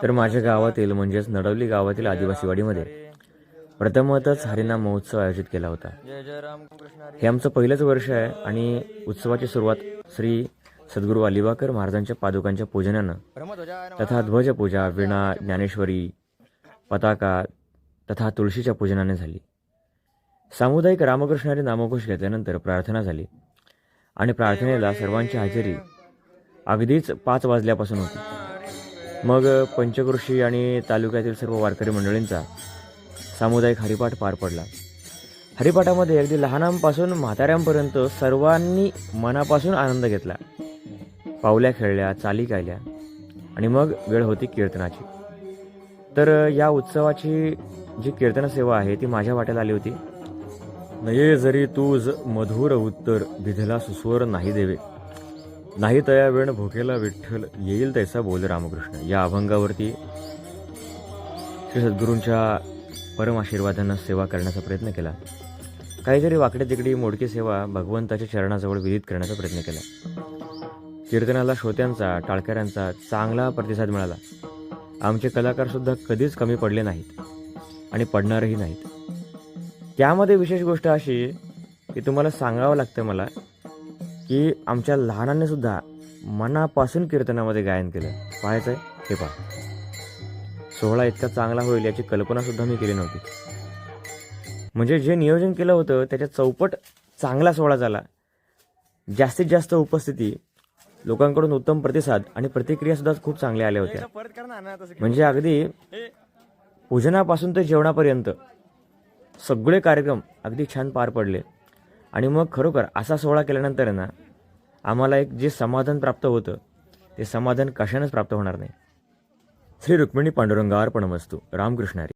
तर माझ्या गावातील म्हणजेच नडवली गावातील आदिवासीवाडीमध्ये प्रथमतच हरिनाम महोत्सव आयोजित केला होता. हे आमचं पहिलंच वर्ष आहे आणि उत्सवाची सुरुवात श्री सद्गुरू अलिबाकर महाराजांच्या पादुकांच्या पूजनानं तथा ध्वजपूजा, वीणा, ज्ञानेश्वरी, पताका तथा तुळशीच्या पूजनाने झाली. सामुदायिक रामकृष्ण हरी नामघोष घेतल्यानंतर प्रार्थना झाली आणि प्रार्थनेला सर्वांची हजेरी अगदीच 5 वाजल्यापासून होती. मग पंचकृषी आणि तालुक्यातील सर्व वारकरी मंडळींचा सामुदायिक हरिपाठ पार पडला. हरिपाठामध्ये अगदी लहानांपासून म्हाताऱ्यांपर्यंत सर्वांनी मनापासून आनंद घेतला. पावल्या खेळल्या, चाली गायल्या आणि मग वेळ होती कीर्तनाची. तर या उत्सवाची जी कीर्तन सेवा आहे ती माझ्या वाट्याला आली होती. नये जरी तूज मधुर उत्तर, विधला सुस्वर नाही देवे, नाही तया वेण भोकेला विठ्ठल, येईल तैसा बोल रामकृष्ण. या अभंगावरती श्री सद्गुरूंच्या परम आशीर्वादानं सेवा करण्याचा प्रयत्न केला. काहीतरी वाकडे तिकडी मोडकी सेवा भगवंताच्या चरणाजवळ विधित करण्याचा प्रयत्न केला. कीर्तनाला श्रोत्यांचा, टाळकऱ्यांचा चांगला प्रतिसाद मिळाला. आमचे कलाकारसुद्धा कधीच कमी पडले नाहीत आणि पडणारही नाहीत. त्यामध्ये विशेष गोष्ट अशी की तुम्हाला सांगावं लागतं मला की आमच्या लहानांनी सुद्धा मनापासून कीर्तनामध्ये गायन केलं. पाहायचं आहे हे पहा. सोहळा इतका चांगला होईल याची कल्पनासुद्धा मी केली नव्हती. म्हणजे जे नियोजन केलं होतं त्याच्या चौपट चांगला सोहळा झाला. जास्तीत जास्त उपस्थिती, लोकांकडून उत्तम प्रतिसाद आणि प्रतिक्रियासुद्धा खूप चांगल्या आल्या होत्या. म्हणजे अगदी पूजनापासून ते जेवणापर्यंत सगळे कार्यक्रम अगदी छान पार पडले. आणि मग खरोखर असा सोहळा केल्यानंतर ना आम्हाला एक जे समाधान प्राप्त होतं ते समाधान कशानेच प्राप्त होणार नाही. श्री रुक्मिणी पांडुरंगार्पणमस्तु. रामकृष्ण हरी.